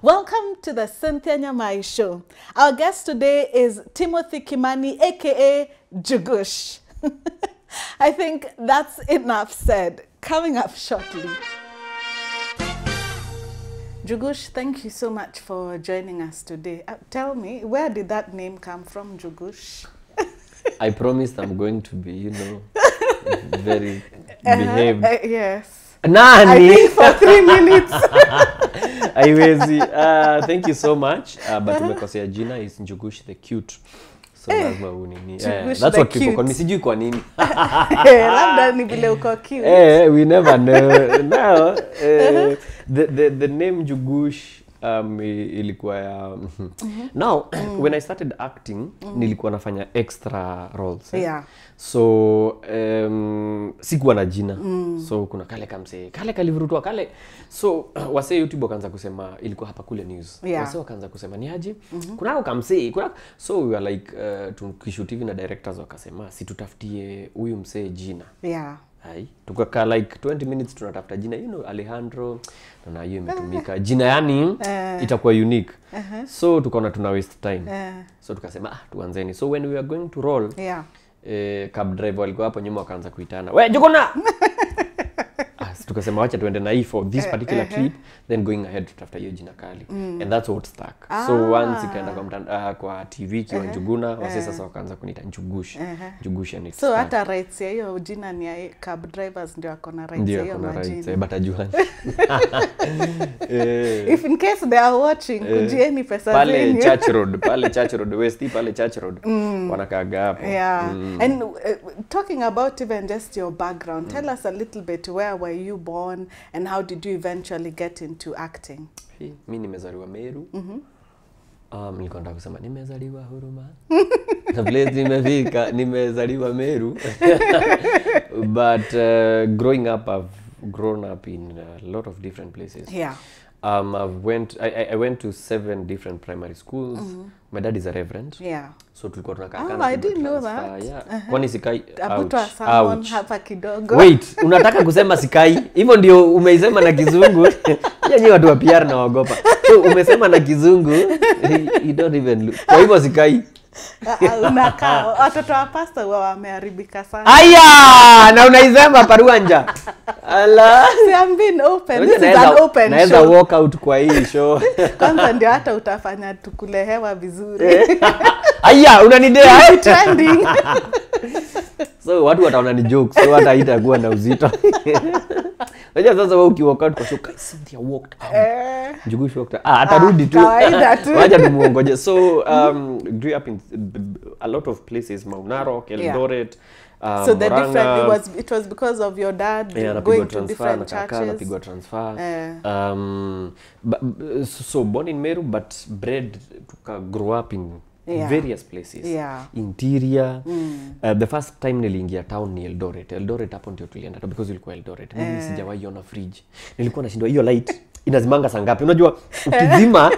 Welcome to the Cynthia Nyamai show. Our guest today is Timothy Kimani, aka Njugush. I think that's enough said. Coming up shortly. Njugush, thank you so much for joining us today. Tell me, where did that name come from, Njugush? I promised I'm going to be, very behaved. Yes. Nani? I think for 3 minutes. Thank you so much. But umekosea jina is Njugush the cute. So lazima unini. That's what people call me. Sijui kwa nini. Labda ni vile uko cute. We never know. Now, the name Njugush ilikuwa ya now when I started acting nilikuwa nafanya extra roles so sikuwa na jina so kuna kale kamse kale kalivurutwa kale so wase YouTube wakaanza kusema ilikuwa hapa kule news wase wakaanza kusema ni aje kuna kamse kuna so we were like tukishoot hivi na directors wakasema si tutafutie huyu msee jina hai tukakaa like 20 minutes tunatafuta jina Alejandro na hiyo imetumika jina yani itakuwa unique so tukaona tuna waste time so tukasema tuanzeni so when we were going to roll cab driver walikuwa hapo nyuma wakaanza kuitana we Juguna tukasema wacha tuende na hii for this particular clip then going ahead tutafuta hiyo jina kali and that's what stuck so once ikaenda kwa TV kiwa Njuguna wase sasa wakaanza kuniita Njugush Njugush and so hata rights ya hiyo jina ni ya cab drivers ndio akona rights ya hiyo majina but ajuani if in case they are watching kujieni pesa pale Church Road West pale Church Road wanakaaga hapo and talking about even just your background tell us a little bit where were you born and how did you eventually get into acting? Mimi nimezaliwa Meru. Nilikuwa nataka kusema nimezaliwa Huruma. Na place nimefika nimezaliwa Meru. But growing up I've grown up in a lot of different places. I went to 7 different primary schools. My dad is a reverend. So tulikuwa tunakaa I didn't know that. Kwani sikai hapa kidogo. Wait, unataka kusema sikai? Hivyo ndio umeisema na Kizungu. Nyinyi watu wa PR na wagopa. So umesema na Kizungu, you don't even look. Kwa hivyo sikai. Unakaa watoto wa pastor wameharibika sana. Aya, na unaisema paruanja. Ala. I'm being open. This is an open show. Naweza walk out kwa hii show. Kwanza ndio hata utafanya tukule hewa vizuri. Aya, unanidea trending. So watu wataona ni jokes, so hata haitakuwa na uzito. Unajua sasa wewe ukiwalk out kwa show, Cynthia walked out. Njugush walked out. Atarudi tu. Wacha tumuongoje. So grew up in a lot of places, Maunarok, Eldoret. So the different it was because of your dad going to different churches. Napigwa transfer. So born in Meru but bred to grow up in various places. Interior. The first time niliingia town ni Eldoret hapo ndio tulienda because ilikuwa Eldoret. Mimi sijawahi ona fridge. Nilikuwa nashindwa hiyo light inazimanga saa ngapi? Unajua ukizima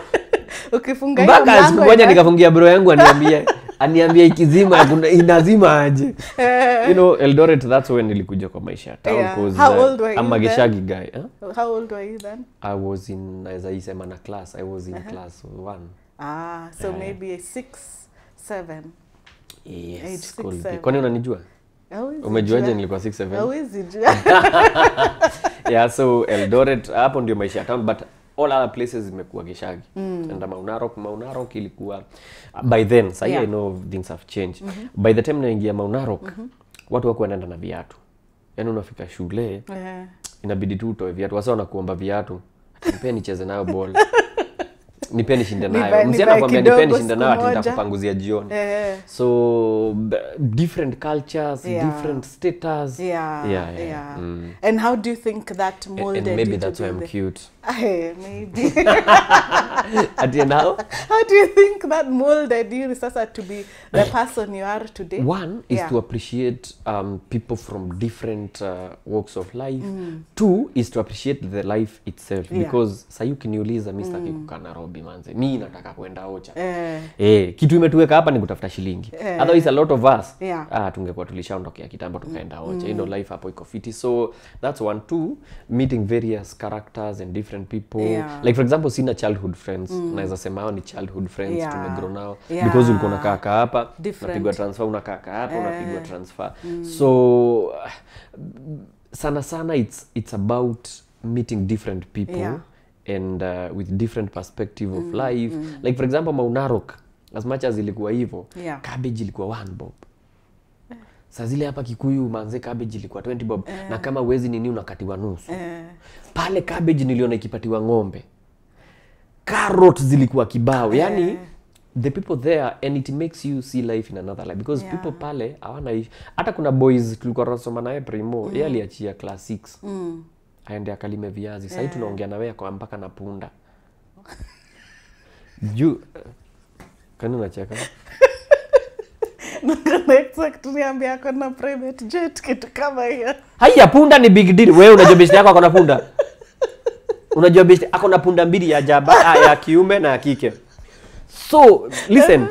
ukifunga hiyo mlango. Mpaka siku moja nikafungia bro yangu aniambia ikizima inazima aje. Eldoret that's when nilikuja kwa maisha town because I'm a Gishagi guy. How old were you then? I was in as I say man class. I was in class 1. So maybe 6, 7. Yes, cool. Kwani unanijua? Umejuaje nilikuwa 6, 7? Hawezi jua. So Eldoret hapo ndio maisha town but all other places zimekuwa Gishagi. And Maunarok ilikuwa by then I know things have changed. By the time naingia Maunarok watu wako wanaenda na viatu. Yaani unafika shule inabidi tu utoe viatu. Wasa wanakuomba viatu. Nipe nicheze nayo ball. Nipe nishinde nayo. Msiana kwambia nipe nishinde nayo ati nitakupanguzia jioni. So different cultures, different status. And how do you think that molded and maybe that's why I'm cute. Maybe. Ati now? How do you think that molded you sasa to be the person you are today? One is to appreciate people from different walks of life. Two is to appreciate the life itself. Because sayu ukiniuliza mimi sitaki kukaa Nairobi manze. Mimi nataka kwenda Ocha. Kitu imetuweka hapa ni kutafuta shilingi. Otherwise a lot of us tungekuwa tulishaondokea kitambo tukaenda Ocha. You know, life hapo iko fiti. So that's one. Two, meeting various characters and different people. Like for example, sina childhood friends. Naweza sema hao ni childhood friends tumegrow now. Because ulikuwa unakaa hapa, unapigwa transfer, unakaa hapa, unapigwa transfer. So sana it's about meeting different people and with different perspective of life. Like for example, Maunarok, as much as ilikuwa hivyo, cabbage ilikuwa 1 bob. Saa zile hapa Kikuyu manze cabbage ilikuwa 20 bob na kama uwezi nini unakatiwa nusu. Pale cabbage niliona ikipatiwa ng'ombe. Carrot zilikuwa kibao. Yani the people there, and it makes you see life in another life because people pale hawana hata kuna boys tulikuwa tunasoma naye primo yeye aliachia class 6 aende akalime viazi. Sasa tunaongea na wewe kwa mpaka na punda kani unacheka na exactly ambia kuna private jet kitu kama hiyo. Haya punda ni big deal. Wewe unajua besti yako akona punda? Unajua besti akona punda mbili ya jaba ya kiume na ya kike. So listen,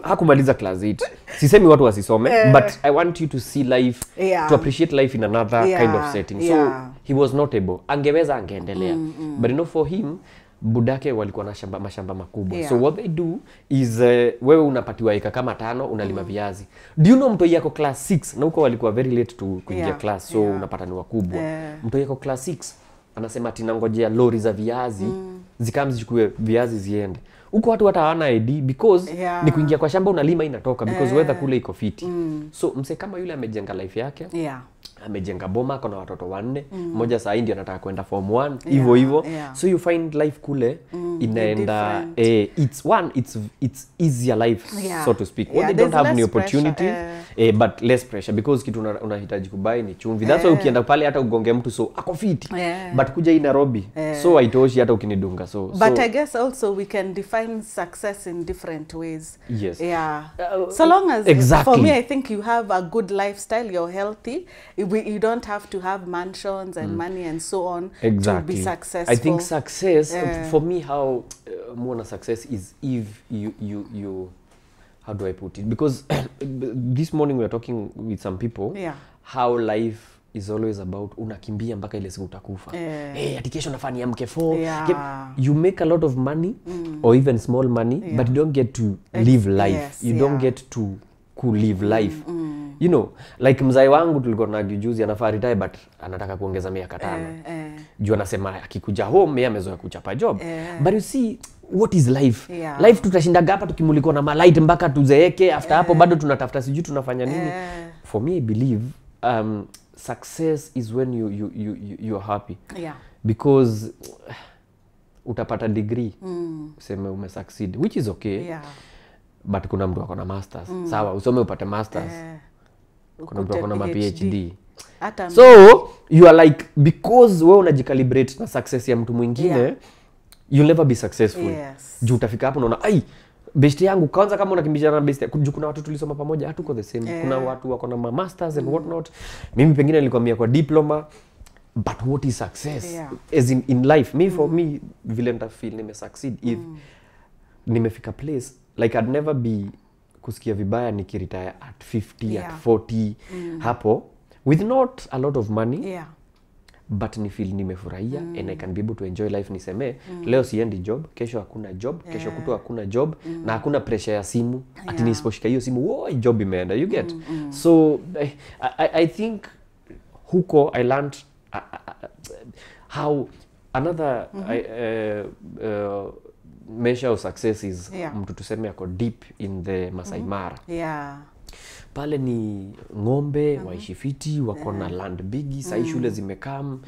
hakumaliza class 8. Sisemi watu wasisome, but I want you to see life, to appreciate life in another kind of setting. So he was notable. Angeweza angeendelea. But you know, for him budake walikuwa na mashamba makubwa. So what they do is wewe unapatiwa eka kama 5 unalima viazi. Do you know mtoi yako class 6 na huko walikuwa very late to kuingia class, so unapata ni wakubwa. Mtoi yako class 6 anasema ati nangojea lori za viazi zikamzichukue viazi ziende. Huko watu hata hawana ID because ni kuingia kwa shamba unalima inatoka because weather kule iko fiti. So mse kama yule amejenga life yake. Amejenga boma kuna watoto 4, mmoja saa ndio anataka kwenda form 1 hivyo. So you find life kule inaenda it's easier life so to speak. They don't have any opportunities but less pressure because kitu unahitaji kubai ni chumvi. That's why ukienda pale hata ugonge mtu so ako fiti. But kuja hii Nairobi so haitoshi hata ukinidunga so. But I guess also we can define success in different ways. Yes. So long as for me I think you have a good lifestyle, you're healthy. You don't have to have mansions and money and so on to be successful. I think success for me, how more success is if you how do I put it? Because this morning we were talking with some people how life is always about unakimbia mpaka ile siku utakufa. Ati kesho nafaa niamke 4. You make a lot of money or even small money but you don't get to live life. You don't get to live life. You know, like mzai wangu tulikuwa na juzi anafaa retire but anataka kuongeza miaka 5. Juu anasema akikuja home yeye amezoea kuchapa job. But you see what is life? Life tutashinda hapa tukimulikwa na malight mpaka tuzeeke, after hapo bado tunatafuta sijui tunafanya nini. For me I believe success is when you are happy. Because utapata degree useme ume succeed, which is okay. But kuna mtu akona masters. Sawa, usome upate masters. Kuna mtu akona PhD. So you are like, because wewe unajicalibrate na success ya mtu mwingine, you'll never be successful. Juu utafika hapo unaona ai best yangu kwanza kama unakimbizana na best juu kuna watu tulisoma pamoja hatuko the same. Kuna watu wako na masters and what not. Mimi pengine nilikwambia kwa diploma. But what is success? As in life, me for me vile nita feel nime succeed if nimefika place like I'd never be kusikia vibaya nikiretire at 50 at 40 hapo with not a lot of money. But ni feel nimefurahia and I can be able to enjoy life. Niseme leo siendi job, kesho hakuna job, kesho kutwa hakuna job na hakuna pressure ya simu ati nisiposhika hiyo simu woi job imeenda, you get. So I think huko I learned how another measure of success is mtu tuseme yako deep in the Masai Mara. Pale ni ng'ombe waishi fiti, wako na land bigi, sai shule zimekam.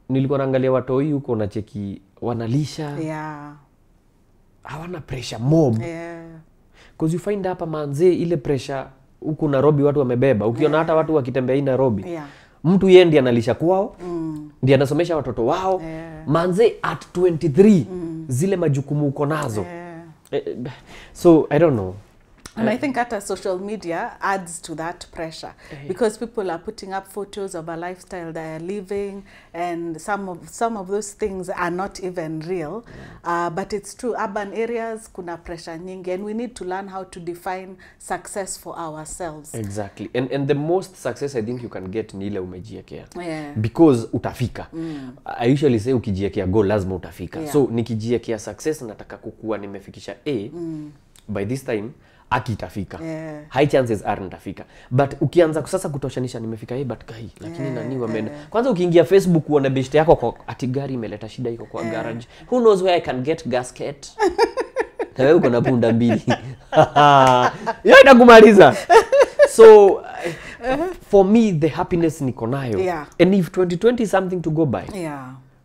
Nilikuwa naangalia watoi huko na cheki wanalisha. Hawana pressure mob. Because you find hapa manze ile pressure huko Nairobi watu wamebeba. Ukiona hata watu wakitembea in Nairobi. Mtu yeye ndiye analisha kwao. Ndiye anasomesha watoto wao. Manze at 23 zile majukumu uko nazo. So I don't know. And I think that social media adds to that pressure because people are putting up photos of a lifestyle they are living, and some of those things are not even real. But it's true, urban areas kuna pressure nyingi, and we need to learn how to define success for ourselves. Exactly. And the most success I think you can get ni ile umejiekea. Yeah. Because utafika. I usually say ukijiekea goal lazima utafika. Yeah. So nikijiekea success nataka kukua nimefikisha A, by this time akitafika. High chances are nitafika. But ukianza sasa kutoshanisha nimefika A but kai, lakini nani wameenda. Kwanza ukiingia Facebook uone best yako kwa ati gari imeleta shida iko kwa garage. Who knows where I can get gasket? Na wewe uko na punda mbili. Yeye inakumaliza. So for me the happiness niko nayo. And if 2020 is something to go by.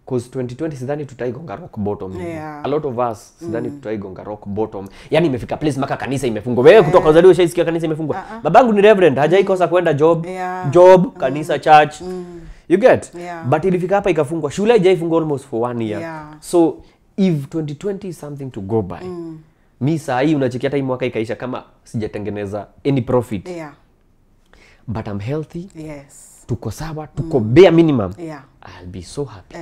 Because 2020 sidhani tutaigonga rock bottom. A lot of us sidhani tutaigonga rock bottom. Yani imefika place maka kanisa imefungwa. Wewe kutoka uzaliwa ushaisikia kanisa imefungwa. Babangu ni reverend, hajaikosa kwenda job, kanisa, church. You get? But ilifika hapa ikafungwa. Shule hajaifungwa almost for 1 year. So if 2020 is something to go by. Mi saa hii unachekia hata hii mwaka ikaisha kama sijatengeneza any profit. But I'm healthy. Tuko sawa, tuko bare minimum. I'll be so happy.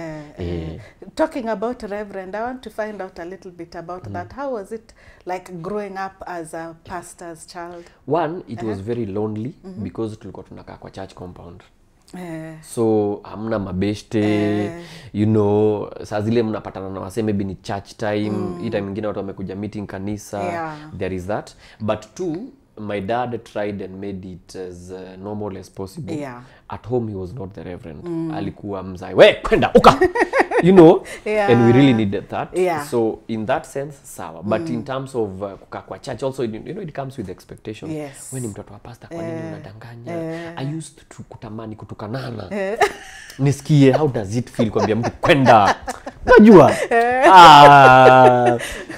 Talking about Reverend, I want to find out a little bit about that. How was it like growing up as a pastor's child? One, it was very lonely because tulikuwa tunakaa kwa church compound. So hamna mabeshte, you know, saa zile mnapatana na wase maybe ni church time, hii time nyingine watu wamekuja meeting kanisa, there is that. But two, my dad tried and made it as normal as possible. At home he was not the reverend. Alikuwa mzai, we kwenda uka. You know, and we really needed that. So in that sense sawa. But in terms of kukaa kwa church also, you know, it comes with expectations. When ni mtoto wa pastor kwa nini unadanganya? I used to kutamani kutukanana. Nisikie how does it feel kwambia mtu kwenda. Unajua?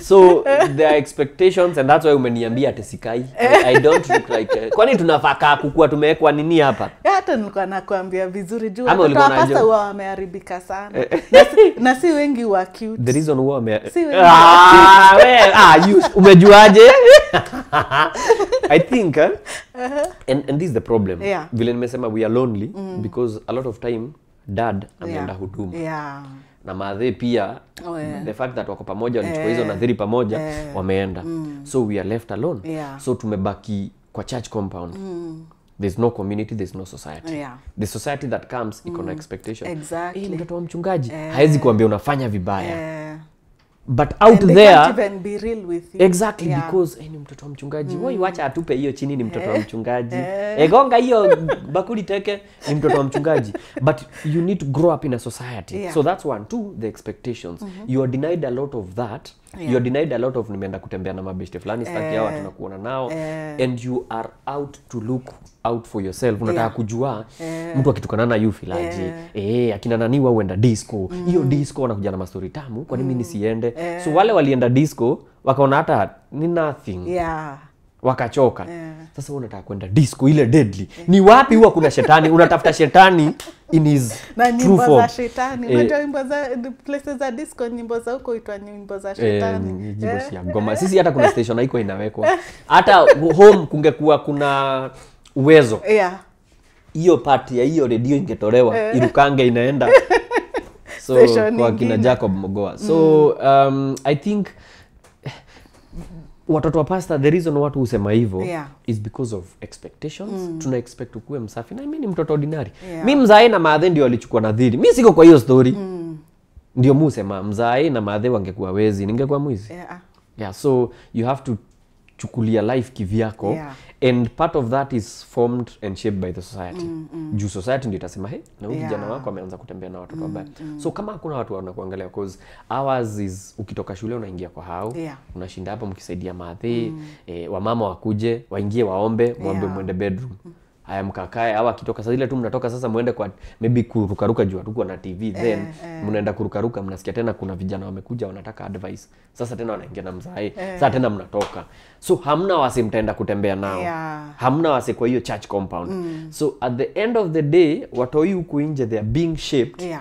So there are expectations, and that's why umeniambia atesikai. I don't look like kwani tunafaka kukua tumewekwa nini hapa? Hata nilikuwa nakwambia vizuri juu watoto wa pasta huwa wameharibika sana. Na si wengi wa cute. The reason why si wengi umejuaje? I think and this is the problem. Vile nimesema we are lonely because a lot of time dad ameenda huduma. Na madhe pia the fact that wako pamoja walichukua hizo nadhiri pamoja wameenda. So we are left alone. So tumebaki kwa church compound. There's no community, there's no society. The society that comes iko na expectation. Mtoto wa mchungaji haezi kuambia unafanya vibaya. But out and there can't even be real with you. Exactly, because ni mtoto wa mchungaji. Woi wacha atupe hiyo chini, ni mtoto wa mchungaji. Gonga hiyo bakuli teke, ni mtoto wa mchungaji. But you need to grow up in a society. So that's one. Two, the expectations. You are denied a lot of that. You are denied a lot of nimeenda kutembea na mabeshte fulani staki hao tunakuona nao. And you are out to look out for yourself. Unataka kujua mtu akitukana na you filaje. Akina nani wao huenda disco. Hiyo disco wanakuja na mastori tamu, kwa nini nisiende? So wale walienda disco wakaona hata ni nothing. Wakachoka. Sasa wewe unataka kwenda disco ile deadly. Ni wapi huwa kuna shetani? Unatafuta shetani in his true form. Na shetani. Unajua nyimbo za places za disco, nyimbo za huko huitwa nyimbo za shetani. Nyimbo si ya ngoma. Sisi hata kuna station haiko inawekwa. Hata home kungekuwa kuna uwezo. Hiyo part ya hiyo radio ingetolewa, irukange inaenda. So kwa kina Jacob Mogoa. So I think watoto wa pastor, the reason watu husema hivyo is because of expectations. Tuna expect ukue msafi. Na mimi ni mtoto ordinary. Mimi mzae na maadhe ndio walichukua nadhiri. Mimi siko kwa hiyo story. Ndio musema mzae na maadhe wangekuwa wezi, ningekuwa mwizi. So you have to chukulia life kivyako. And part of that is formed and shaped by the society. Juu society ndio itasema na huyu kijana wako ameanza kutembea na watoto wabaya. So kama hakuna watu wanakuangalia, because ours is ukitoka shule unaingia kwa hao, unashinda hapo mkisaidia madhe, wamama wakuje, waingie waombe, muombe mwende bedroom. Haya mkakae, au akitoka sasa ile tu mnatoka sasa muende kwa maybe kurukaruka juu hatuko na TV, then mnaenda kurukaruka, mnasikia tena kuna vijana wamekuja wanataka advice. Sasa tena wanaingia na mzae. Sasa tena mnatoka. So hamna wase mtaenda kutembea nao. Hamna wase kwa hiyo church compound. So at the end of the day, watoi huku nje they are being shaped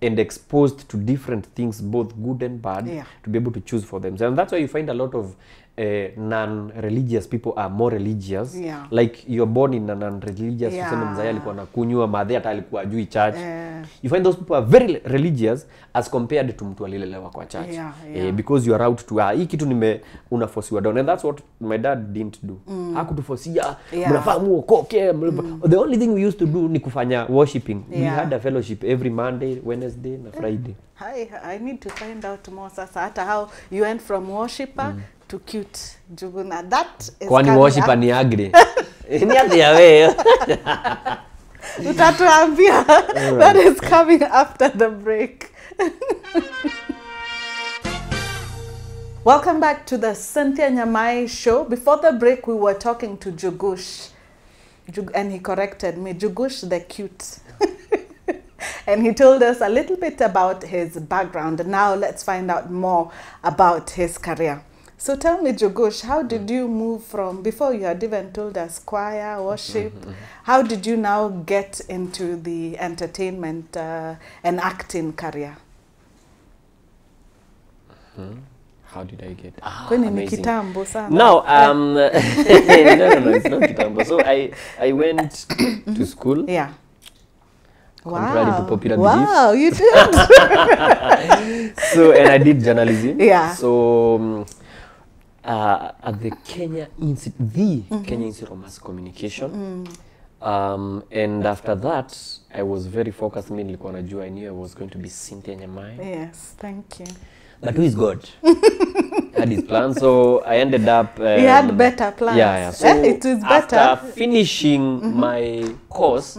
and exposed to different things, both good and bad, to be able to choose for themselves. And that's why you find a lot of non-religious people are more religious. Like you're born in a non-religious, tuseme mzee alikuwa anakunywa, madhe hata alikuwa ajui church. You find those people are very religious as compared to mtu alilelewa kwa church. Because you are out to hii kitu unafosiwa down, and that's what my dad didn't do. Hakutufosia mnafaa muokoke. The only thing we used to do ni kufanya worshiping. We had a fellowship every Monday, Wednesday na Friday. I need to find out more sasa hata how you went from worshiper to cute Njuguna. That is kwani worshiper ni agri. Ni atia wewe. Utatuambia. That is coming after the break. Welcome back to the Cynthia Nyamai show. Before the break, we were talking to Njugush, and he corrected me, Njugush the cute. And he told us a little bit about his background. Now let's find out more about his career. So tell me, Njugush, how did you move from, before you had even told us choir, worship, how did you now get into the entertainment and acting career? How did I get? Amazing. No, no, it's not kitambo. So I went to school. Yeah. Contrary to popular belief. Wow, you did. So, and I did journalism. Yeah. So, at the Kenya Institute, Kenya Institute of Mass Communication. And after that, I was very focused. I knew I was going to be Cynthia Nyamai. Yes, thank you. But who is God? Had his plan, so I ended up. He had better plans. Yeah. So it is better. After finishing my course,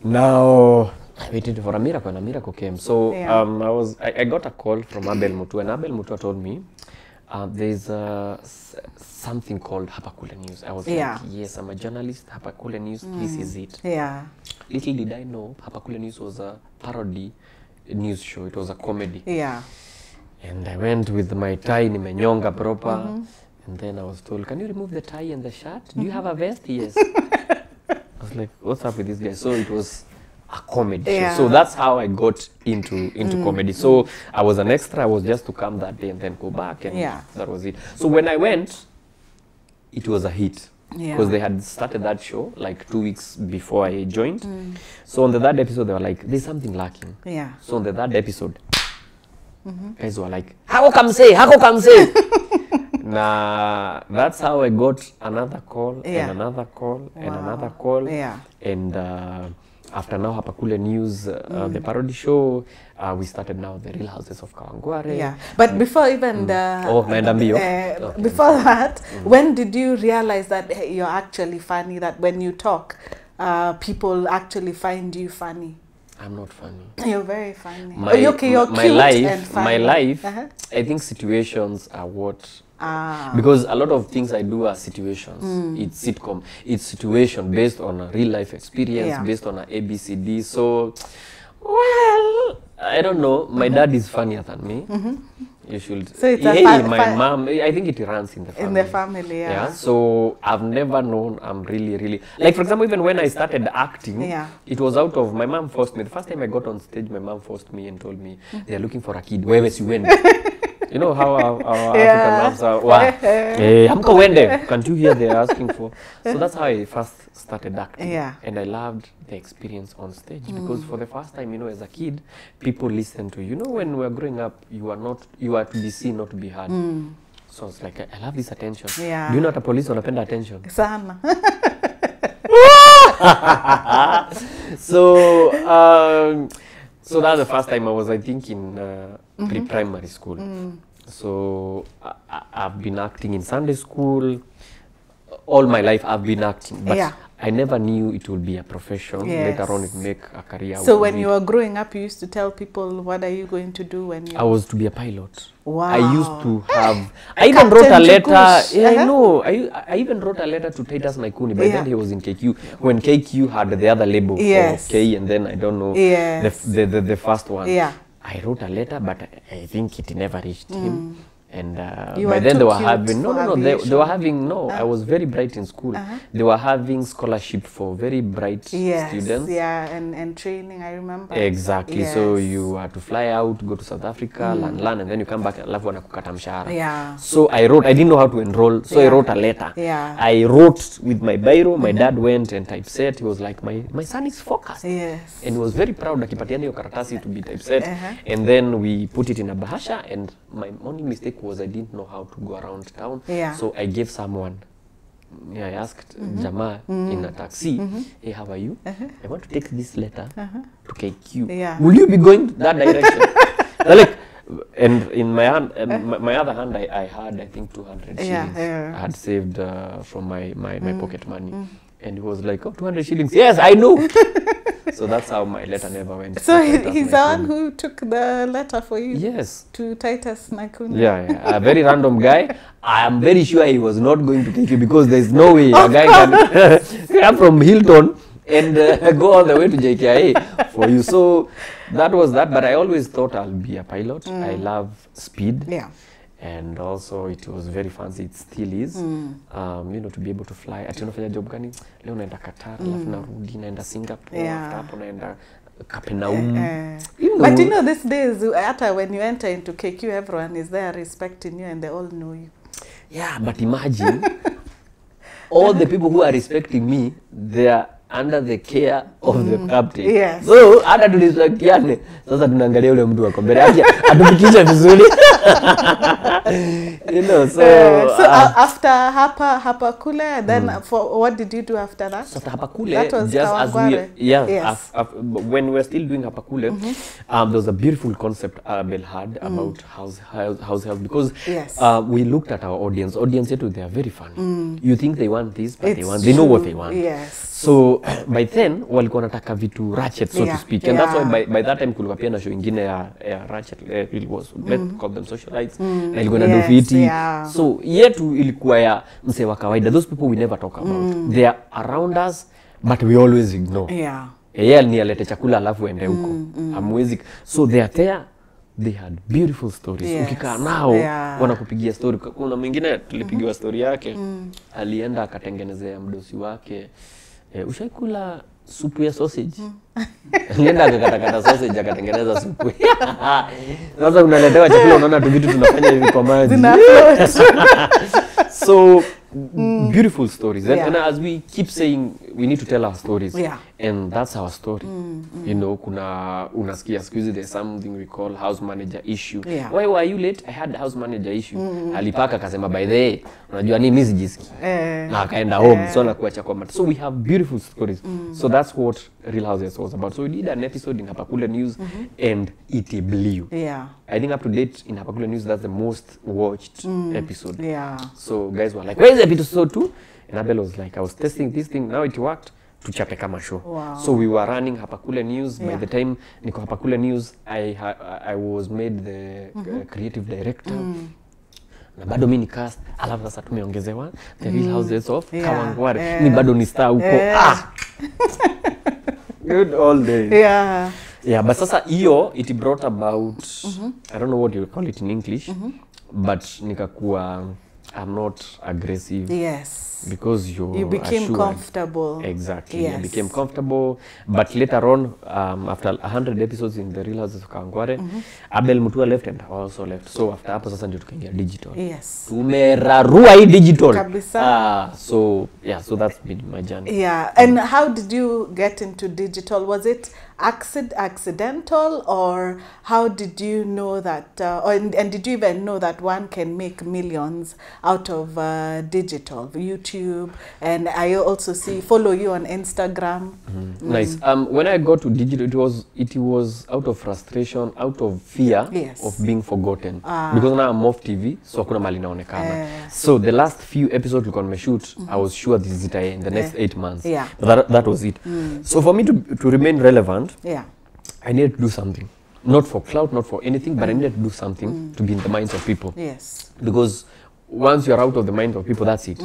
now I waited for a miracle, and a miracle came. So I got a call from Abel Mutua, and Abel Mutua told me there's something called Hapakule News. I was like, yes, I'm a journalist. Hapakule News, this is it. Yeah. Little did I know, Hapakule News was a parody news show. It was a comedy. Yeah. And I went with my tie, nimenyonga proper, and then I was told, can you remove the tie and the shirt? Do you have a vest? Yes. I was like, what's up with this guy? So it was a comedy show. So that's how I got into comedy. So I was an extra. I was just to come that day and then go back, and that was it. So when I went, it was a hit. Because they had started that show like 2 weeks before I joined. So on the third episode, they were like, there's something lacking. So on the third episode, guys were like, hako kamse. Nah, that's how I got another call and another call and another call. And after now Hapakule News, the parody show, we started now the Real Houses of Kawangware. But before even the before that, when did you realize that you're actually funny, that when you talk, people actually find you funny? I'm not funny. You're very funny. You're cute and funny. My life, I think situations are what... Because a lot of things I do are situations. It's sitcom. It's situation based on a real life experience, based on a ABCD. So, well, I don't know. My dad is funnier than me. You should. So it's my mom, I think it runs in the family. In the family, yeah. So I've never known I'm really... Like, for example, even when I started acting, it was out of... My mom forced me. The first time I got on stage, my mom forced me and told me, they're looking for a kid. Where was you went? You know how our African moms are. Wow. Can't you hear they're asking for? So that's how I first started acting. And I loved the experience on stage because for the first time, you know, as a kid, people listen to you. You know, when we were growing up, you are to be seen, not to be heard. So I was like, I love this attention. Do you know what a police wanapenda attention? Sana. So that's the first time I was, I think, in pre-primary school. So I've been acting in Sunday school. All my life I've been acting, but I never knew it would be a profession. Later on, it make a career. So when you were growing up, you used to tell people, what are you going to do when you... I was to be a pilot. Wow. I used to have... I even wrote a letter. Yeah, I know. I even wrote a letter to Titus Naikuni, but then he was in KQ. When KQ had the other label for K, and then I don't know, the first one. I wrote a letter, but I think it never reached him. You by were then too they were cute having for they were aviation. having I was very bright in school. They were having scholarship for very bright students. Yeah, and training, I remember. Exactly. Yes. So you had to fly out, go to South Africa, learn, and then you come back, alafu wanakukata mshahara. Yeah. So I didn't know how to enroll, so I wrote a letter. Yeah. I wrote with my biro, my dad went and typeset. He was like, my son is focused. Yes. And he was very proud akipatiana hiyo karatasi to be typeset. And then we put it in a bahasha, and my only mistake was I didn't know how to go around town. Yeah. So I gave someone. I asked Jama in a taxi, hey, how are you? I want to take this letter to KQ. Yeah. Will you be going that direction? Like, and in my hand, my other hand, I had, I think, 200 shillings. I had saved from my pocket money. And he was like, oh, 200 shillings. Yes, I know. So that's how my letter never went. So he's the one who took the letter for you? Yes. To Titus Naikuni? Yeah, a very random guy. I am very sure he was not going to take you because there's no way a guy can come from Hilton and go all the way to JKIA for you. So that was that. But I always thought I'll be a pilot. I love speed. Yeah. And also it was very fancy, it still is, you know, to be able to fly. Ati unafanya job gani? Leo naenda Qatar, alafu narudi naenda Singapore, after hapo naenda Capernaum. But you know, these days, after when you enter into KQ, everyone is there respecting you and they all know you. Yeah, but imagine all the people who are respecting me, they are under the care of the captain. Yes. So hata tulisakiane, sasa tunaangalia yule mtu wako mbele yake atupitishe vizuri. You know, so after hapa kule, then for what did you do after that? So after hapa kule, that was just Kawangware. as we when we were still doing hapa kule, there was a beautiful concept Abel had about house help, because we looked at our audience yetu, they are very funny. You think they want this, but they know what they want. Yes. So by then walikuwa nataka vitu ratchet, so to speak, and that's why by that time kulikuwa pia na show ingine ya ratchet, it was let's call them socialites, na ilikuwa na dofiti. So yetu ilikuwa ya mse wa kawaida, those people we never talk about. They are around us but we always ignore. Yeye ni alete chakula alafu ende huko, hamwezi. So they are there, they had beautiful stories. Ukikaa nao wanakupigia story. Kuna mwingine tulipigiwa story yake, alienda akatengenezea mdosi wake, ushaikula supu ya sausage? Alienda akakatakata sausage akatengeneza supu. Sasa unaletewa chakula, unaona tu vitu tunafanya hivi kwa maji. So beautiful stories. And as we keep saying, we need to tell our stories. And that's our story. You know, kuna unasikia siku hizi there's something we call house manager issue. Why were you late? I had house manager issue. Alipaka akasema by the way, unajua nini mimi sijisikii. Na akaenda home, so anakuacha kwa mat. So we have beautiful stories. So that's what Real Houses was about. So we did an episode in Hapakule News and it blew. I think up to date in Hapakule News, that's the most watched episode. So guys were like, where is episode 2? And Abel was like, I was testing this thing, now it worked. Tuchape kama show. So we were running Hapakule News. By the time niko Hapakule News, I was made the creative director. Na bado mimi ni cast, alafu sasa tumeongezewa The Real Houses of Kawangware. Ni bado ni star huko. Good all day. Yeah, but sasa hiyo it brought about I don't know what you call it in English, but nikakuwa I'm not aggressive. Because you became assured. Comfortable. Exactly. I became comfortable. But later on, after 100 episodes in The Real Houses of Kawangware, Abel Mutua left and I also left. So after hapo sasa ndio tukaingia digital. Tumerarua hii digital. Kabisa. So yeah, so that's been my journey. And how did you get into digital? Was it accidental, or how did you know that, and did you even know that one can make millions out of digital, YouTube? And I also follow you on Instagram. Nice. When I got to digital, it was out of frustration, out of fear of being forgotten. Because now I'm off TV, so hakuna mali naonekana. So the last few episodes we can shoot, I was sure this is it in the next 8 months. That was it. So for me to remain relevant, I needed to do something. Not for clout, not for anything, but I needed to do something to be in the minds of people. Because once you're out of the minds of people, that's it.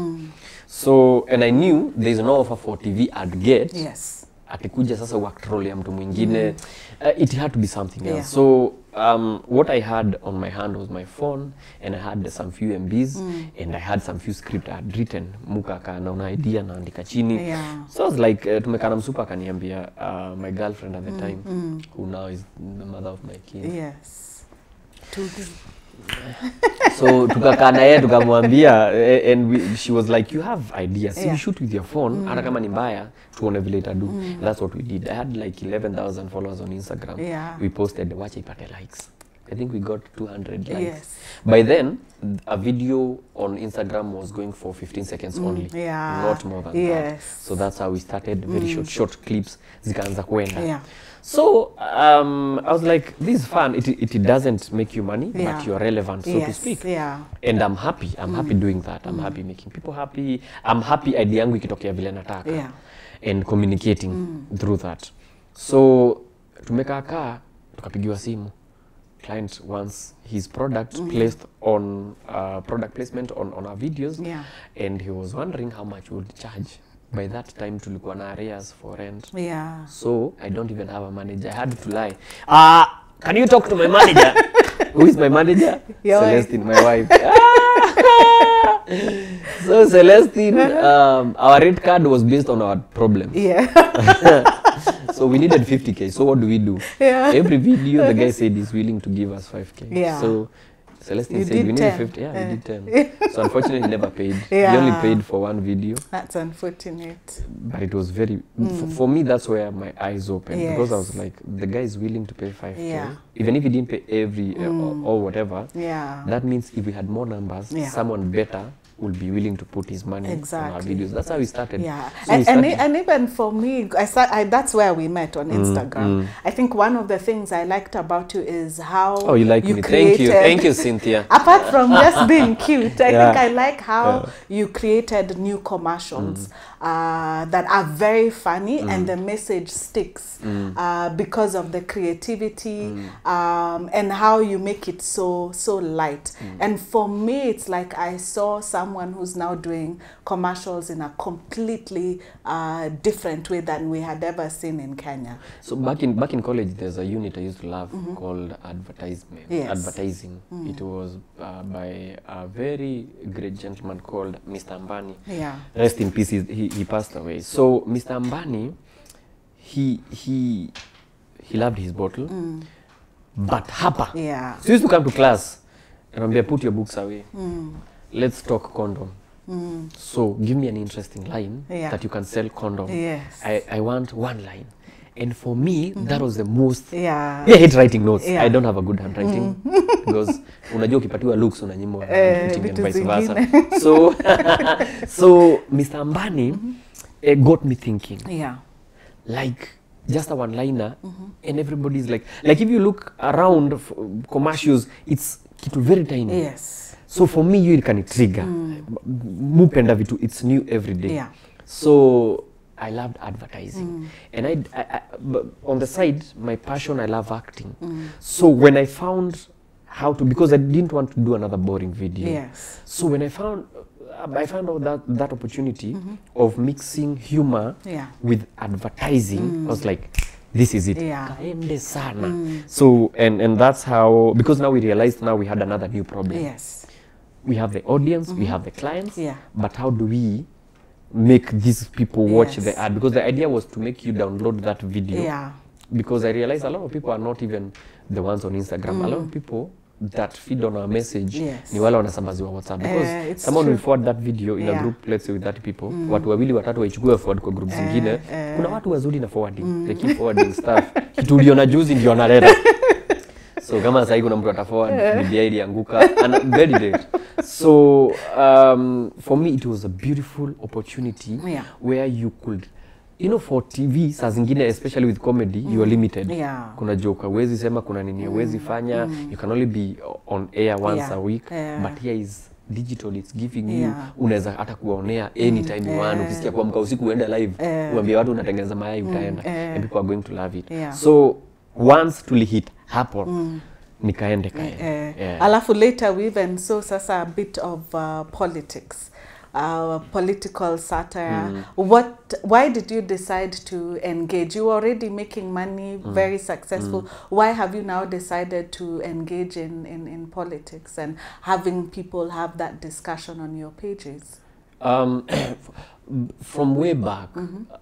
So, and I knew there's no offer for TV I'd get akikuja sasa work role ya mtu mwingine. It had to be something else. So what I had on my hand was my phone, and I had some few MBs, and I had some few script I had written. Muka akaona idea na andika chini. So I was like, tumekana msupa akaniambia, my girlfriend at the time, who now is the mother of my kids. Yes. So tukakaa na yeye tukamwambia, and she was like, you have ideas, you shoot with your phone, hata kama ni mbaya tuone vile itadu. That's what we did. I had like 11,000 followers on Instagram. We posted, wacha ipate likes. I think we got 200 likes. By then, a video on Instagram was going for 15 seconds only, not more than that. So that's how we started. Very short clips zikaanza kwenda. So I was like, this is fun. It doesn't make you money, but you're relevant, so to speak. And I'm happy. I'm happy doing that. I'm happy making people happy. I'm happy idea yangu ikitokea vile nataka. And communicating through that. So tumekaa tukapigiwa simu. Client wants his product placed on product placement on our videos, and he was wondering how much we would charge. By that time tulikuwa na arrears for rent. So I don't even have a manager. I had to lie. Can you talk to my manager? Who is my manager? Celestine, my wife. So Celestine, our rate card was based on our problem. So we needed 50K. So what do? Every video the guy said he's willing to give us 5K. So Celestine said we needed 50. Yeah, we did 10. So unfortunately he never paid. He only paid for one video. That's unfortunate. But it was very, for me that's where my eyes opened. Because I was like, the guy is willing to pay 5K. Even if he didn't pay every or whatever, that means if we had more numbers, someone better will be willing to put his money on our videos. That's how we started. So and even for me, that's where we met on Instagram. I think one of the things I liked about you is how you like me. Thank you, Cynthia. Apart from just being cute, I think I like how you created new commercials that are very funny, and the message sticks because of the creativity and how you make it so light. And for me, it's like I saw someone who's now doing commercials in a completely different way than we had ever seen in Kenya. So back in college, there's a unit I used to love called advertising. It was by a very great gentleman called Mr. Ambani. Rest in peace. He passed away. So Mr. Ambani, he loved his bottle, but hapa. So he used to come to class and I'd put your books away. Let's talk condom. So give me an interesting line that you can sell condom. I want one line. And for me, that was the most. I hate writing notes. I don't have a good handwriting because unajua ukipatiwa looks unanyimwa handwriting and vice versa. So Mr. Ambani got me thinking. Like just a one-liner, and everybody's like if you look around commercials, it's very tiny. So for me, you can trigger. Mupenda vitu, it's new every day. So I loved advertising. And I on the side, my passion, I love acting. So when I found how to, because I didn't want to do another boring video. So when I found out that opportunity of mixing humor with advertising, I was like, this is it. Kaende sana. So and that's how, because now we realized we had another new problem. We have the audience, we have the clients, but how do we make these people watch the ad? Because the idea was to make you download that video. Because I realized a lot of people are not even the ones on Instagram. A lot of people that feed on our message ni wale wanasambaziwa WhatsApp. Because someone will forward that video in a group, let's say with 30 people. Watu wawili watatu waichukue forward kwa group zingine. Kuna watu wazuri na forwarding. They keep forwarding stuff. Kitu uliona juzi ndio analeta. So kama sasa kuna mtu ataforward video ilianguka, and very late. So for me it was a beautiful opportunity where you could, you know, for TV saa zingine, especially with comedy, you are limited. Kuna joke huwezi sema, kuna nini huwezi fanya, you can only be on air once a week, but here is digital, it's giving you, unaweza hata kuonea anytime you want. Ukisikia kuamka usiku uenda live, uambie watu unatengeneza mayai utaenda, and people are going to love it. So once tulihit hapo, nikaende alafu later we even saw sasa a bit of politics political satire. Why did you decide to engage? You were already making money, very successful. Why have you now decided to engage in politics and having people have that discussion on your pages? From way back,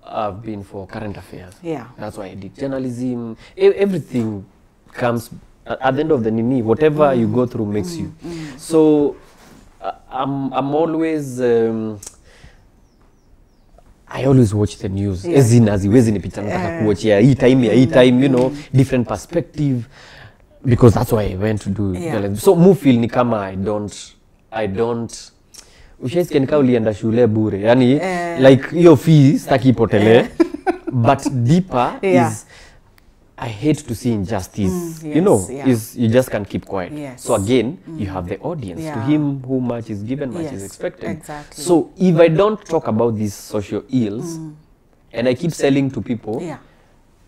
I've been for current affairs. Yeah. That's why I did journalism. Everything comes at the end of the nini. Whatever you go through makes you. So I'm always I always watch the news. As in haziwezi nipita nataka kuwatchia hii time, you know, different perspective, because that's why I went to do journalism. So mufil ni kama I don't ushaisikia nika ulienda shule bure, yani like hiyo fee staki ipotele. But deeper is I hate to see injustice. You know, is you just can't keep quiet. So again, you have the audience. To him who much is given, much is expected. Exactly. So if I don't talk about these social ills and I keep selling to people,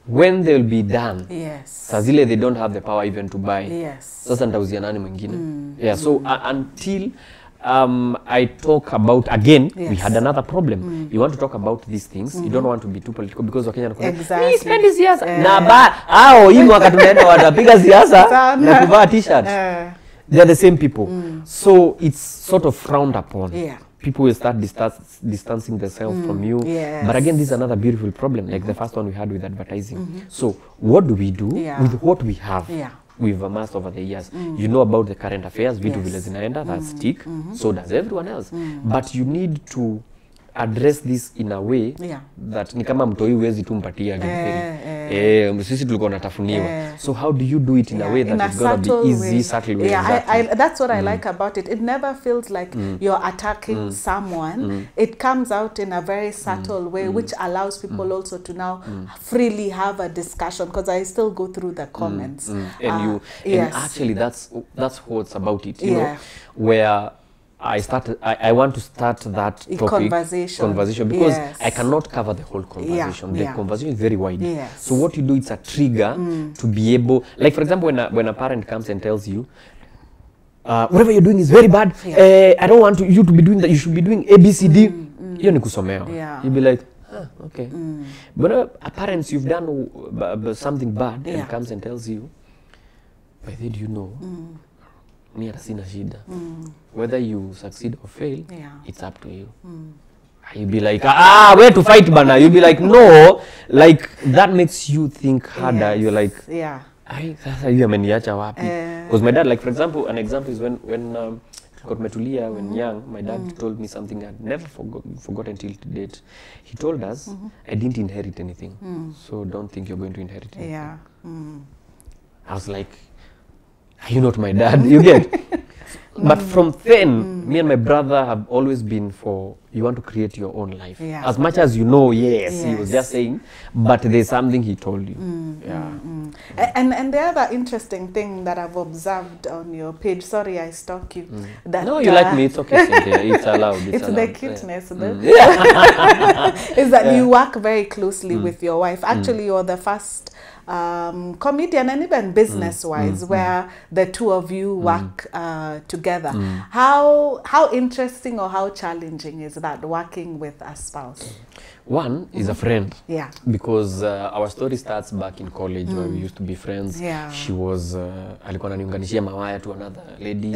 when they'll be done, sazile they don't have the power even to buy. Sasa nitauzia nani mwingine? So until I talk about, again, we had another problem. You want to talk about these things, you don't want to be too political, because Wakenya wanakuwa, "Hii spendi siasa." Na hao hii mwaka tunaenda watapiga siasa na kuvaa t-shirt. They're the same people. So it's sort of frowned upon. People will start distancing themselves from you. But again, this is another beautiful problem, like the first one we had with advertising. So what do we do with what we have? We've amassed over the years. You know about the current affairs, vitu vile zinaenda, that stick, so does everyone else. But you need to address this in a way that ni kama mtoi huwezi tu mpatia sisi tulikuwa natafuniwa. So how do you do it in a way that is going to be easy, subtle way? That's what I like about it. It never feels like you're attacking someone. It comes out in a very subtle way, which allows people also to now freely have a discussion, because I still go through the comments. And actually that's what's about it, you know, where I want to start that topic, conversation, because I cannot cover the whole conversation. The conversation is very wide. So what you do, it's a trigger to be able, like for example, when a parent comes and tells you, whatever you're doing is very bad. I don't want you to be doing that. You should be doing ABCD. Hiyo ni kusomea. You'll be like, okay. But a parents, you've done something bad and comes and tells you, by the way, you know, me sina shida. Whether you succeed or fail, it's up to you. You'll be like, where to fight, bana? You'll be like, no, like that makes you think harder. You're like, because my dad, like for example, an example is when when young, my dad told me something I'd never forgotten until to date. He told us, I didn't inherit anything, so don't think you're going to inherit anything. I was like, are you not my dad? You get? But from then, me and my brother have always been for, you want to create your own life. As much as you know, he was just saying, but there's something he told you. And the other interesting thing that I've observed on your page, sorry I stalk you. That, no, you like me, it's okay, Cynthia. It's allowed. It's the cuteness. Is that you work very closely with your wife. Actually, you're the first comedian and even business-wise where the two of you work together. How interesting or how challenging is that, working with a spouse? One is a friend. Because our story starts back in college where we used to be friends. She was alikuwa ananiunganishia mawaya to another lady,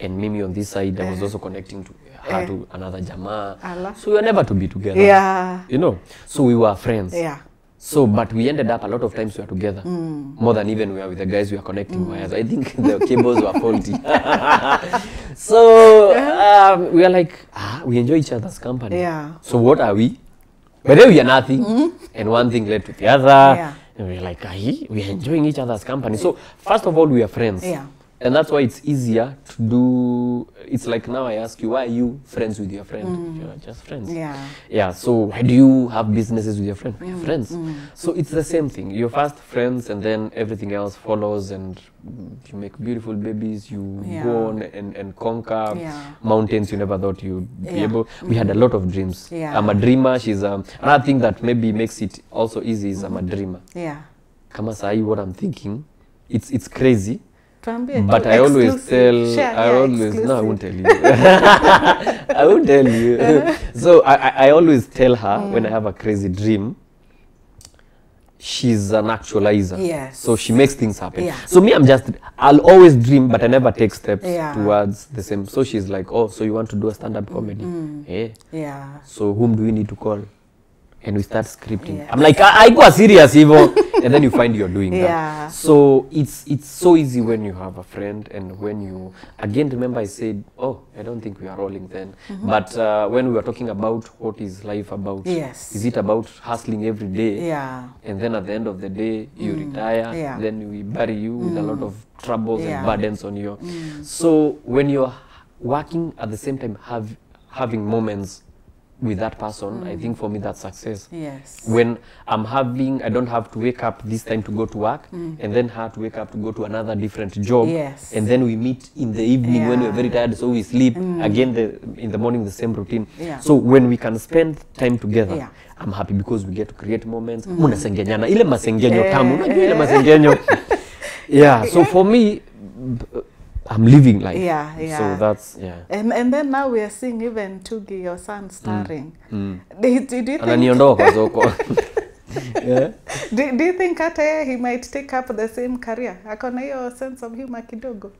and Mimi on this side I was also connecting to her to another jamaa. So we were never to be together. You know, so we were friends. So, but we ended up a lot of times we were together, more than even we were with the guys we were connecting wires. I think the cables were faulty. So we are like, we enjoy each other's company. So what are we? But then we are nothing, and one thing led to the other. And we're like, we are enjoying each other's company. So first of all, we are friends. And that's why it's easier to do. It's like now I ask you, why are you friends with your friend? You're just friends. So why do you have businesses with your friend? We're friends. So it's the same thing. You're first friends, and then everything else follows, and you make beautiful babies. You go on and conquer mountains you never thought you'd be able. We had a lot of dreams. I'm a dreamer. She's another thing that maybe makes it also easy is I'm a dreamer. Kama sahi, what I'm thinking, it's crazy. But I always tell, no, I won't tell you. I won't tell you. So I always tell her when I have a crazy dream, she's an actualizer. Yes. So she makes things happen. Yeah. So me, I'll always dream, but I never take steps towards the same. So she's like, oh, so you want to do a stand-up comedy? Yeah. So whom do we need to call? And we start scripting. I'm like, I go serious, Evo. And then you find you're doing that. So it's so easy when you have a friend, and when you, again, remember I said, oh, I don't think we are rolling then. But when we were talking about what is life about, is it about hustling every day? And then at the end of the day, you retire, then we bury you with a lot of troubles and burdens on you. So when you're working at the same time, having moments with that person, I think for me that's success. When I don't have to wake up this time to go to work, and then have to wake up to go to another different job, and then we meet in the evening when we're very tired, so we sleep again in the morning, the same routine. So when we can spend time together, I'm happy because we get to create moments. Munasengenyana ile masengenyo tamu, unajua ile masengenyo. So for me, I'm living life. So that's, And then now we are seeing even Tugi, your son, starring. Do you think... do you think he might take up the same career? Akona hiyo sense of humor kidogo.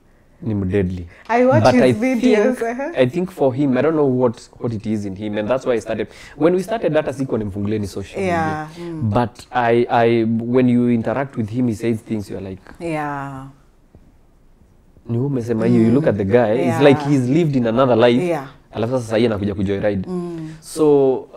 Deadly. I watch his videos. I think for him, I don't know what it is in him, and that's why I started. When we started that, siko nimfunguleni social media. But when you interact with him, he says things you're like, you look at the guy, it's like he's lived in another life. Alafu sasa yeye anakuja kujoyride. So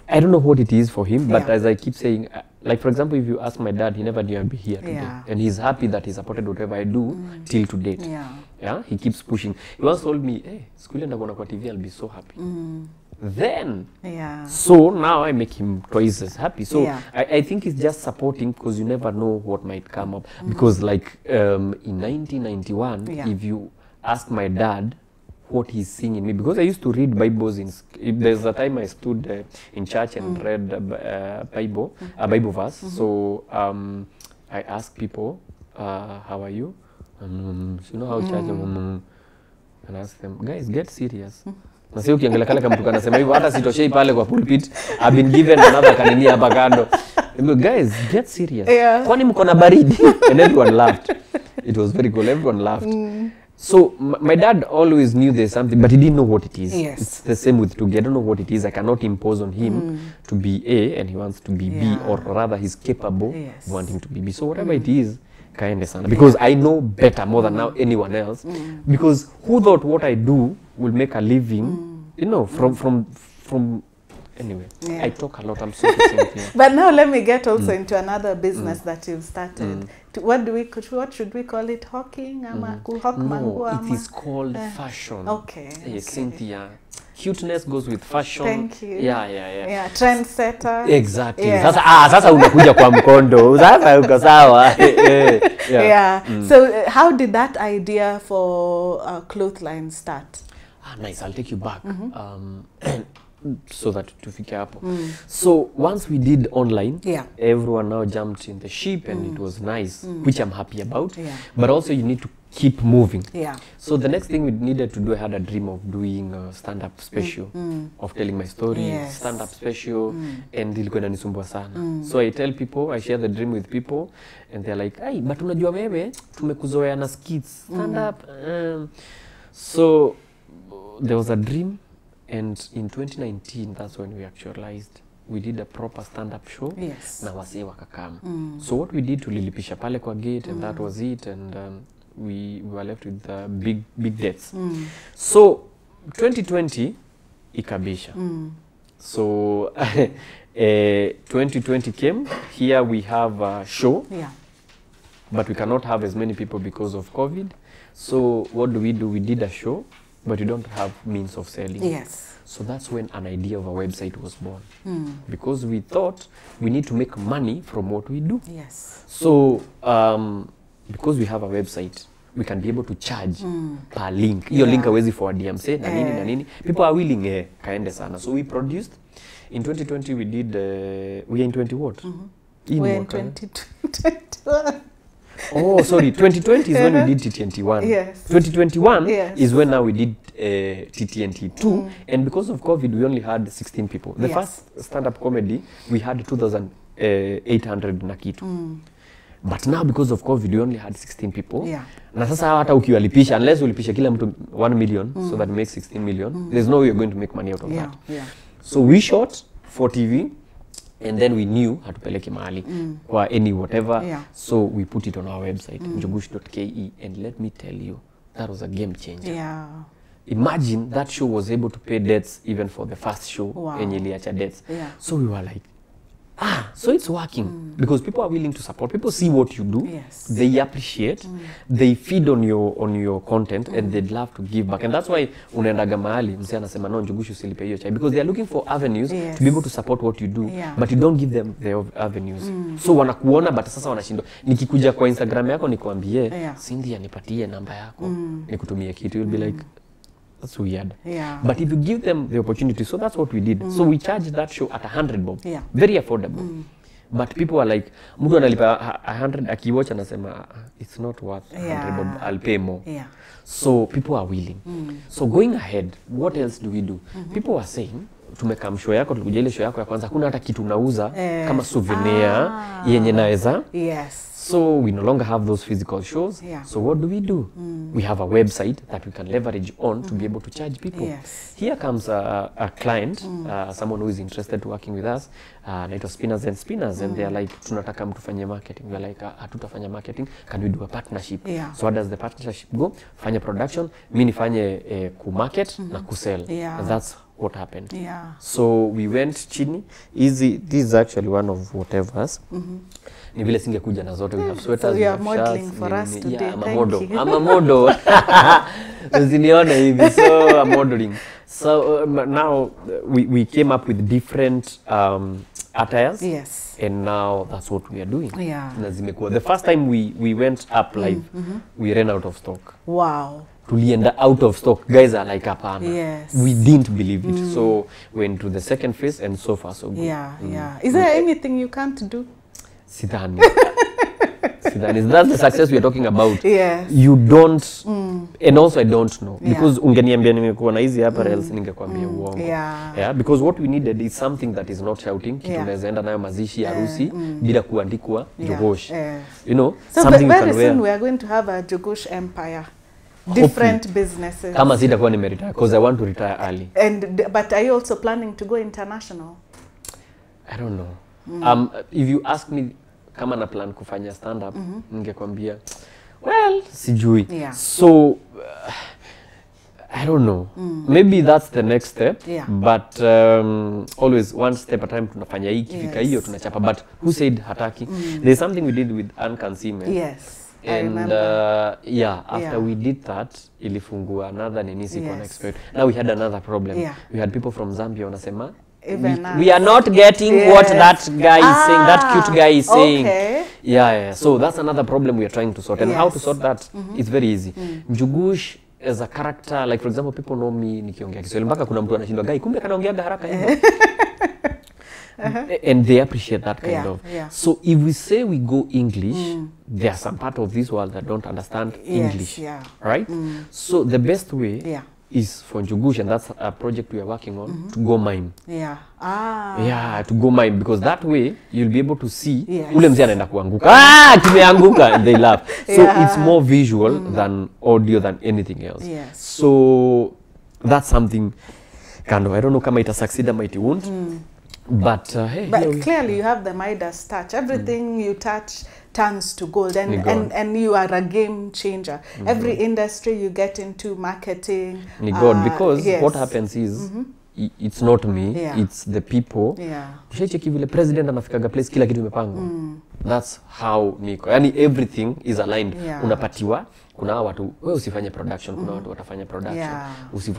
I don't know what it is for him, but as I keep saying, like for example, if you ask my dad, he never knew I'd be here today, and he's happy that he supported whatever I do till to date. He keeps pushing. He once told me, hey, school and kwa TV, I'll be so happy. Then so now I make him twice as happy. So I think it's just supporting, because you never know what might come up. Because like in 1991, if you ask my dad what he's seeing in me, because I used to read Bibles there's a time I stood in church and read a Bible verse. So I asked people, how are you? You know how church and ask them, guys, get serious. Na sio ukiangalia kale kama mtu kanasema hivyo, hata sitoshei pale kwa pulpit, I've been given another kanini hapa kando. Guys, get serious. Kwani mko na baridi? And everyone laughed. It was very cool. Everyone laughed. So my dad always knew there's something, but he didn't know what it is. It's the same with Tugi. I don't know what it is. I cannot impose on him to be A and he wants to be B, or rather he's capable of wanting to be B. So whatever it is, kaende sana. Because I know better more than now anyone else. Because who thought what I do will make a living, you know, from anyway. I talk a lot. I'm sorry, Cynthia. But now let me get also into another business that you've started. What should we call it? Hawking? No, it is called fashion. Okay. Cynthia. Cuteness goes with fashion. Thank you. Yeah. Trendsetter. Exactly. Sasa unakuja kwa mkondo. Sasa uko sawa. So how did that idea for Clothesline start? Nice. I'll take you back. So that tufike hapo. So once we did online, everyone now jumped in the ship, and it was nice, which I'm happy about. But also you need to keep moving. So the next thing we needed to do, I had a dream of doing a stand-up special, of telling my story, stand-up special, and ilikuwa inanisumbua sana. So I tell people, I share the dream with people, and they're like, "Hey, but unajua wewe tumekuzoea na skits, stand-up." So there was a dream. And in 2019, that's when we actualized. We did a proper stand-up show. Na wasee wakakam. So what we did, tulilipisha pale kwa gate, and that was it. And we were left with big debts. So 2020, ikabisha. So 2020 came. Here we have a show. But we cannot have as many people because of COVID. So what do? We did a show, but you don't have means of selling. So that's when an idea of a website was born. Because we thought we need to make money from what we do. So because we have a website, we can be able to charge per link. Your link hawezi forward DMC na nini. People are willing kaende sana. So we produced. In 2020 we did we are in 20 what? We're in 2021. Oh, sorry. 2020 is when we did TTNT1. Yes. 2021 Yes. is when now we did TTNT2. And because of COVID, we only had 16 people. The Yes. first stand-up comedy, we had 2,800 na kitu. But now because of COVID, we only had 16 people. Yeah. Na sasa hata ukiwalipisha, unless ulipisha kila mtu 1 million, so that makes 16 million, there's no way you're going to make money out of that. Yeah. So we shot for TV, and then we knew hatupeleke mahali kwa any whatever. Yeah. So we put it on our website, njugush.ke, and let me tell you, that was a game changer. Yeah. Imagine that show was able to pay debts even for the first show. Wow. Yenye iliacha debts. Yeah. So we were like, so it's working because people are willing to support. People see what you do. Yes. They appreciate. They feed on your content and they'd love to give back. And that's why unaendaga mahali mzee anasema no Njugush usilipe hiyo chai, because they are looking for avenues to be able to support what you do. Yeah. But you don't give them the avenues. So wanakuona but sasa wanashindwa. Nikikuja kwa Instagram yako nikwambie Cynthia nipatie namba yako. Nikutumie kitu, you'll be like, that's weird. Yeah. But if you give them the opportunity, so that's what we did. So we charged that show at 100 bob. Yeah. Very affordable. But people are like, mtu analipa 100 akiwatch anasema it's not worth 100 bob, I'll pay more. Yeah. So people are willing. So going ahead, what else do we do? People are saying, tumekam show yako, tulikuja ile show yako ya kwanza, kuna hata kitu nauza kama souvenir yenye naweza. Yes. So we no longer have those physical shows. Yeah. So what do? We have a website that we can leverage on to be able to charge people. Yes. Here comes a client, someone who is interested to working with us, naitwa Spinners and Spinners, and they're like, tunataka mtufanye marketing. We're like, hatutafanya marketing, can we do a partnership? Yeah. So what does the partnership go? Fanya production, mi nifanye ku-market na ku-sell. Yeah. And that's what happened. Yeah. So we went chini. This is actually one of whatever's. Ni vile singekuja na zote. We have sweaters, So you we are have modeling shirts, for us today. Yeah, I'm a Thank model. you. I'm a model. Ziliona hivi, so I'm modeling. So now we came up with different attires. Yes. And now that's what we are doing. Yeah. Na zimekuwa. The first time we went up live, we ran out of stock. Wow. Tulienda out of stock. Guys are like, hapana. Yes. We didn't believe it. So went to the second phase and so far so good. Yeah. Is there anything you can't do? Sidhani. Sidhani. That's the success we are talking about. Yes. You don't, and also I don't know. Because ungeniambia nimekuwa na hizi apparels ningekwambia uongo. Yeah. Because what we needed is something that is not shouting. Kitu unaweza enda nayo mazishi, harusi, bila kuandikwa Njugush. You know, so something you very can wear. soon we are going to have a Njugush empire. Different businesses. Kama sitakuwa nimeretire, because I want to retire early. But are you also planning to go international? I don't know. If you ask me kama na plan kufanya stand up, ningekwambia well, sijui. Yeah. So I don't know. Maybe that's the next step. Yeah. But always one step at a time tunafanya hii kifika hiyo tunachapa. But who said hataki? There's something we did with Unconcealment. Yes. And after we did that, ilifungua another nini sikuwa na expect. Now we had another problem. Yeah. We had people from Zambia wanasema We are not getting what that guy is saying, that cute guy is saying. Okay. Yeah. So that's another problem we are trying to sort. And how to sort that? It's very easy. Njugush as a character, like for example, people know me nikiongea Kiswahili mpaka kuna mtu anashindwa guy kumbe kanaongeaga haraka hivyo. And they appreciate that kind of. Yeah. So if we say we go English, there are some part of this world that don't understand English. Yeah. Right? So the best way is for Njugush, and that's a project we are working on, to go mime. Yeah. Yeah, to go mime, because that way you'll be able to see ule mzee anaenda kuanguka. Kimeanguka, and they laugh. So it's more visual than audio than anything else. Yes. So that's something kind of, I don't know kama ita succeed or it won't. But but clearly you have the Midas touch. Everything you touch turns to gold, and you are a game changer. Every industry you get into, marketing. Because what happens is it's not me, it's the people. Ushaicheki vile president anafikaga place kila kitu imepangwa. That's how niko. Yani everything is aligned. Unapatiwa kuna hawa watu wewe usifanye production, kuna watu watafanya production. Yeah.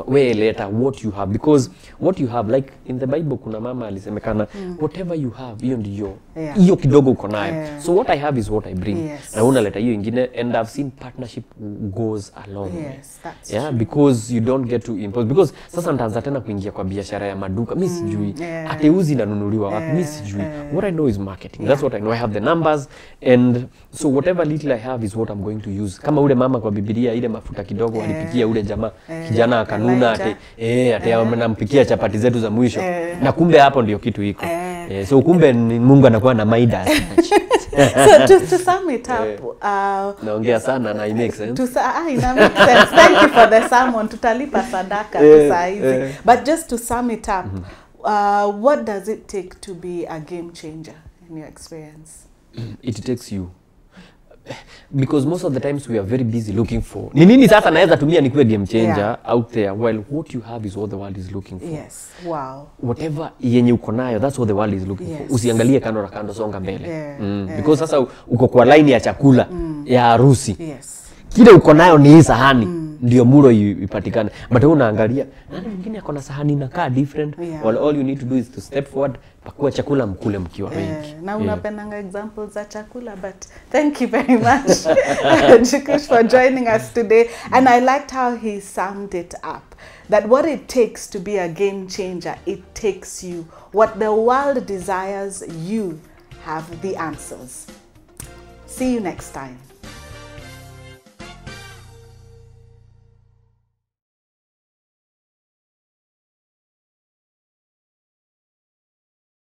Wewe leta what you have, because what you have, like in the Bible kuna mama alisemekana whatever you have hiyo ndio hiyo kidogo uko nayo. So what I have is what I bring. Na unaleta hiyo ingine, and I've seen partnership goes a long way. That's true. Because you don't get to impose, because sasa nitaanza tena kuingia kwa biashara ya maduka, mimi sijui ateuzi nanunuliwa wapi, mimi sijui. What I know is marketing. That's what I know. I have the numbers, and so whatever little I have is what I'm going to use. Kama ule mama kwa Biblia ile mafuta kidogo alipikia ule jamaa kijana akanuna ate anampikia chapati zetu za mwisho, na kumbe hapo ndio kitu iko. So kumbe Mungu anakuwa na maida. So to sum it up, naongea sana na it makes sense. It makes sense. Thank you for the sermon. Tutalipa sadaka saa hizi. But just to sum it up, what does it take to be a game changer in your experience? It takes you. Because most of the times we are very busy looking for ni nini sasa naweza tumia nikuwe game changer out there, while what you have is what the world is looking for. Yes. Wow. Whatever yenye uko nayo, that's what the world is looking for. Usiangalie kando na kando, songa mbele. Because sasa uko kwa line ya chakula ya harusi. Kile uko nayo ni hii sahani ndio muro ipatikane, but wewe unaangalia nani mwingine ako na sahani inakaa different. All you need to do is to step forward, pakua chakula mkule mkiwa wengi. Na unapendanga examples za chakula, but thank you very much Njugush for joining us today, and I liked how he summed it up, that what it takes to be a game changer, it takes you. What the world desires, you have the answers. See you next time.